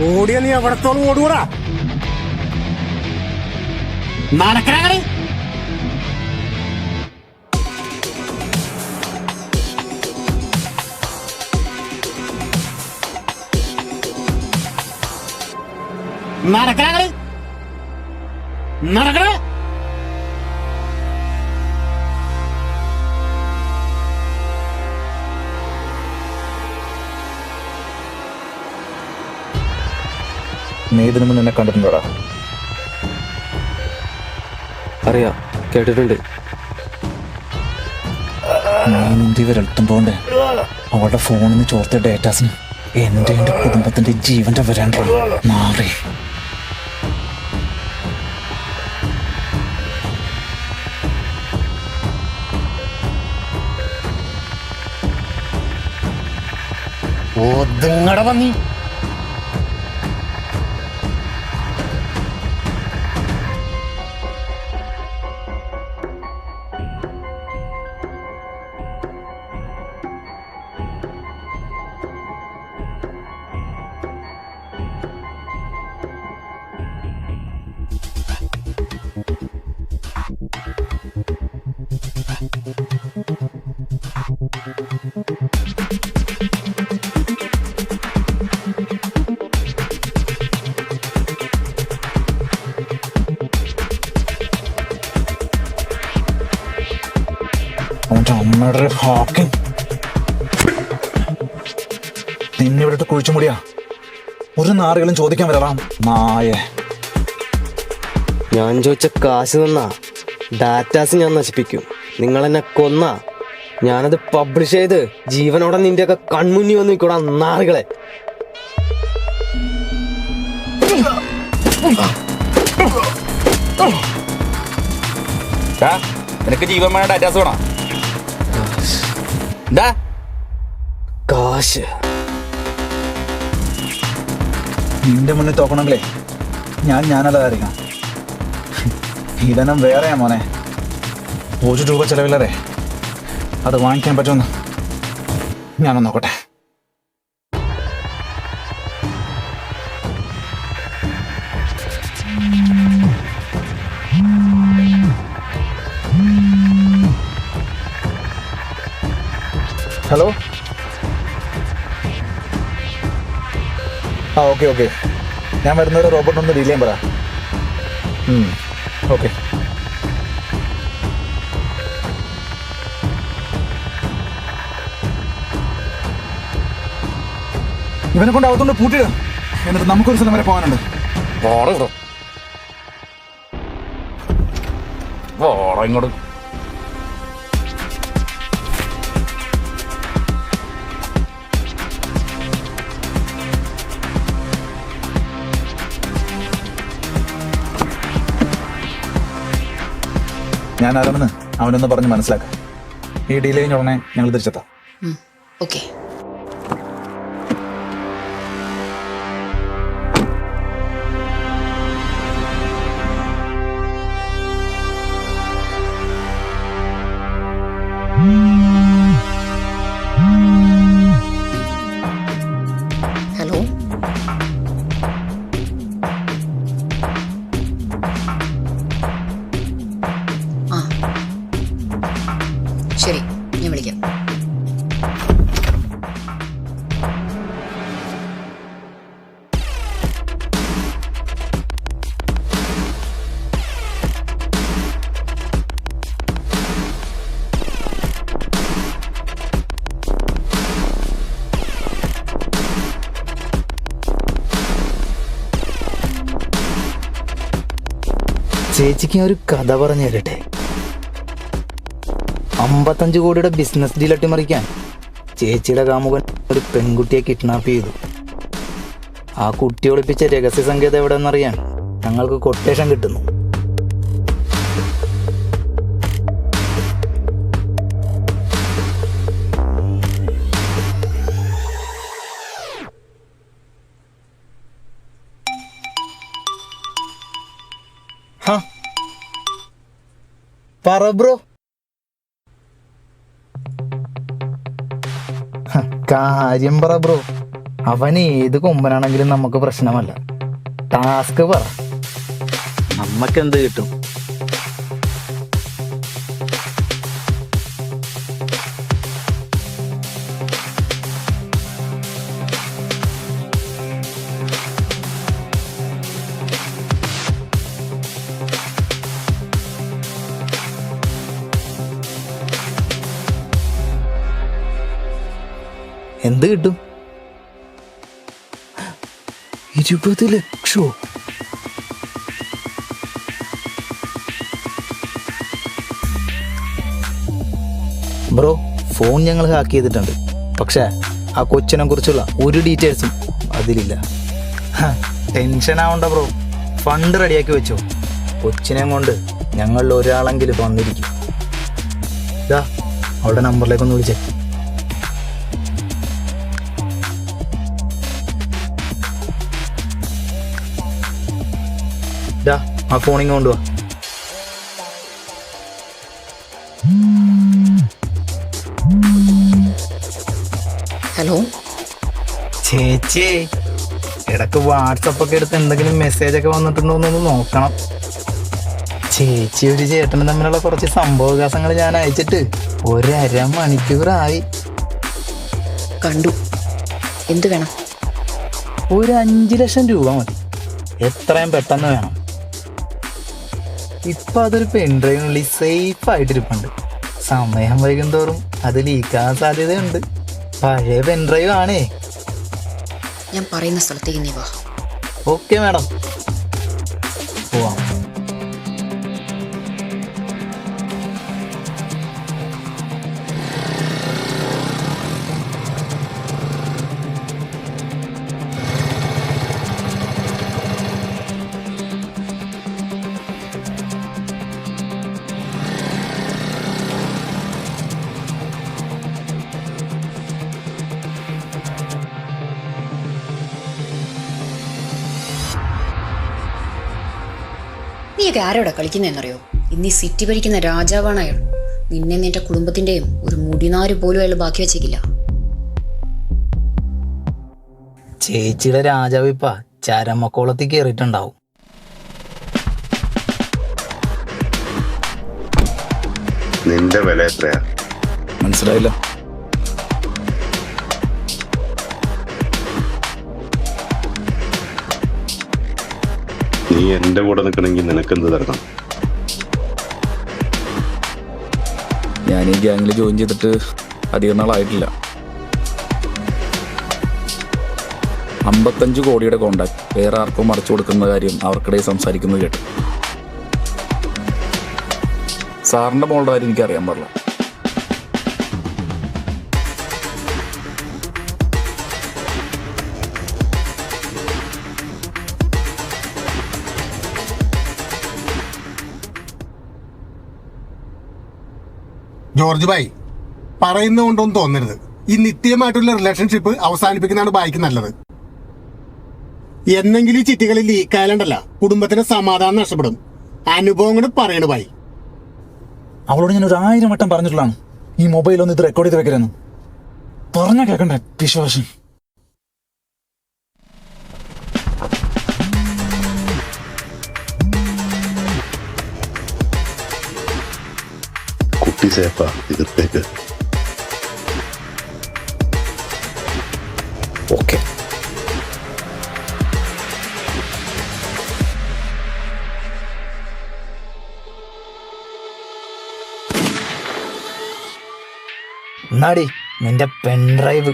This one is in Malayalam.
ഓടിയ നീ എവിടത്തോളം ഓടൂടാ? നടക്കണ നടക്കണ നടക്കണ നീ ഇതിനു മുന്നേ എന്നെ കണ്ടിട്ടുണ്ടോടാ? അറിയാം, കേട്ടിട്ടുണ്ട്. ഇവരെടുത്തും പോണ്ടേ അവളുടെ ഫോണിൽ നിന്ന് ചോർത്തിയ ഡേറ്റാസിന് എന്റെ കുടുംബത്തിന്റെ ജീവന്റെ വരാൻ മാറി. ഒതുങ്ങട പന്നി. അമ്മയുടെ ഹാക്കിങ് നിന്നെ ഇവിടെ കുഴിച്ചു മുടിയാ. ഒരു നാറുകളും ചോദിക്കാൻ വരാം നായ. ഞാൻ ചോദിച്ച കാശ് തന്നാ ഡാറ്റാസ് ഞാൻ നശിപ്പിക്കും. നിങ്ങളെന്നെ കൊന്നാ ഞാനത് പബ്ലിഷ് ചെയ്ത് ജീവനോടെ നിന്റെയൊക്കെ കൺമുന്നി വന്ന് നിൽക്കൂടാ നാറുകളെ. നിനക്ക് ജീവന്മാരുടെ ഡാറ്റാസ് വേണം? കാശ് നിന്റെ മുന്നിൽ തോക്കണമെങ്കിലേ ഞാനല്ലാതായിരിക്കാം. ഇതെല്ലാം വേറെയാ മോനെ. 1 രൂപ ചെലവില്ലറേ. അത് വാങ്ങിക്കാൻ പറ്റുമെന്ന് ഞാനൊന്ന് നോക്കട്ടെ. ഹലോ. ഓക്കെ ഞാൻ വരുന്നവരെ റോബോട്ടിനൊന്ന് ഡീൽ ചെയ്യാൻ പറ. ഓക്കെ. ഇവനെ കൊണ്ട് അകത്തോണ്ട് പൂട്ടിയിടുക. എന്നിട്ട് നമുക്കൊരു സ്ഥലം വരെ പോകാനുണ്ട്. ഇങ്ങോട്ട് ഞാൻ ആരാണെന്ന് അവനൊന്ന് പറഞ്ഞ് മനസ്സിലാക്കാം. ഈ ഡീൽ കഴിഞ്ഞ ഉടനെ ഞങ്ങൾ തിരിച്ചെത്താം. ഓക്കെ. ഹലോ. ശരി, ഞാൻ വിളിക്കാം. ചേച്ചിക്ക് ഞാൻ ഒരു കഥ പറഞ്ഞു തരട്ടെ. 55 കോടിയുടെ ബിസിനസ് ഡീൽ അട്ടിമറിക്കാൻ ചേച്ചിയുടെ കാമുകൻ ഒരു പെൺകുട്ടിയെ കിഡ്നാപ്പ് ചെയ്തു. ആ കുട്ടി ഒളിപ്പിച്ച രഹസ്യ സങ്കേതം എവിടെയെന്നറിയാൻ ഞങ്ങൾക്ക് കൊട്ടേഷൻ കിട്ടുന്നു. പറ ബ്രോ. കാര്യം പറ ബ്രോ. അവൻ ഏത് കൊമ്പനാണെങ്കിലും നമുക്ക് പ്രശ്നമല്ല. ടാസ്ക് പറ. നമ്മക്ക് എന്ത് കിട്ടും? എന്ത് കിട്ടും? 20 ലക്ഷോ? ബ്രോ, ഫോൺ ഞങ്ങൾ ഹാക്ക് ചെയ്തിട്ടുണ്ട്. പക്ഷേ ആ കൊച്ചിനെ കുറിച്ചുള്ള ഒരു ഡീറ്റെയിൽസും അതിലില്ല. ടെൻഷൻ ആവണ്ട ബ്രോ, ഫണ്ട് റെഡിയാക്കി വെച്ചോ. കൊച്ചിനെ കൊണ്ട് ഞങ്ങളിൽ ഒരാളെങ്കിലും വന്നിരിക്കും. ഇതാ അവളുടെ നമ്പറിലേക്കൊന്ന് വിളിച്ചേ. ആ ഫോണിങ് കൊണ്ടുവാ. ഹലോ ചേച്ചി, ഇടക്ക് വാട്സപ്പൊക്കെ എടുത്ത് എന്തെങ്കിലും മെസ്സേജ് ഒക്കെ വന്നിട്ടുണ്ടോ എന്നൊന്ന് നോക്കണം. ചേച്ചി ഒരു ചേട്ടനും തമ്മിലുള്ള കുറച്ച് സംഭവവികാസങ്ങൾ ഞാൻ അയച്ചിട്ട് 1.5 മണിക്കൂറായി. കണ്ടു. എന്ത് വേണം? ഒരു 5 ലക്ഷം രൂപ മതി. എത്രയും പെട്ടെന്ന് വേണം. ഇപ്പൊ അതൊരു പെൻഡ്രൈവിനുള്ളിൽ സേഫ് ആയിട്ടിരിപ്പുണ്ട്. സമയം വൈകുന്തോറും അത് ലീക്കാൻ സാധ്യതയുണ്ട്. പഴയ പെൻഡ്രൈവ് ആണേ. ഞാൻ പറയുന്ന സ്ഥലത്തേക്ക് നീ വാ. ഓക്കെ മാഡം, പോവാം. നീയൊക്കെ ആരോടാ കളിക്കുന്നതെന്നറിയോ? ഇന്ന് ഈ സിറ്റി ഭരിക്കുന്ന രാജാവാണ് അയാൾ. നിന്നെ നിന്റെ കുടുംബത്തിന്റെയും ഒരു മുടിനാര് പോലും അയാൾ ബാക്കി വെച്ചേക്കില്ല. ചേച്ചിയുടെ രാജാവ് ഇപ്പ ചരമക്കോളത്തിൽ കയറിയിട്ടുണ്ടാവും. നിന്റെ വില എത്രയാ? മനസ്സിലായില്ല. നീ എന്റെ കൂടെ നിൽക്കണമെങ്കിൽ നിനക്കെന്ത് തരണം? ഞാൻ ഈ ഗ്യാങ്ങിൽ ജോയിൻ ചെയ്തിട്ട് അധികം നാളായിട്ടില്ല. 55 കോടിയുടെ കോണ്ടാക്ട് വേറെ ആർക്കും മറിച്ചു കൊടുക്കുന്ന കാര്യം അവർക്കിടയിൽ സംസാരിക്കുന്നത് കേട്ടു. സാറിന്റെ മോളുടെ കാര്യം എനിക്കറിയാൻ പാടില്ല. ജോർജ് ഭായി, പറയുന്നതുകൊണ്ടൊന്നും തോന്നരുത്. ഈ നിത്യമായിട്ടുള്ള റിലേഷൻഷിപ്പ് അവസാനിപ്പിക്കുന്നതാണ് ബായിക്ക് നല്ലത്. എന്നെങ്കിലും ഈ ചിട്ടികളിൽ ലീക്കായാലുണ്ടല്ല കുടുംബത്തിന് സമാധാനം നഷ്ടപ്പെടും. അനുഭവം കൂടെ പറയണ ബായി. അവളോട് ഞാൻ 1000 വട്ടം പറഞ്ഞിട്ടുള്ളതാണ് ഈ മൊബൈൽ ഒന്ന് ഇത് റെക്കോർഡ് ചെയ്ത് വെക്കരുതെന്ന്. പറഞ്ഞാ കേൾക്കണ്ടേ വിശ്വാസം. കുട്ടി സേഫാ, ഇതിർത്തേക്ക്. ഓക്കെ. എന്നാടി നിന്റെ പെൻഡ്രൈവ്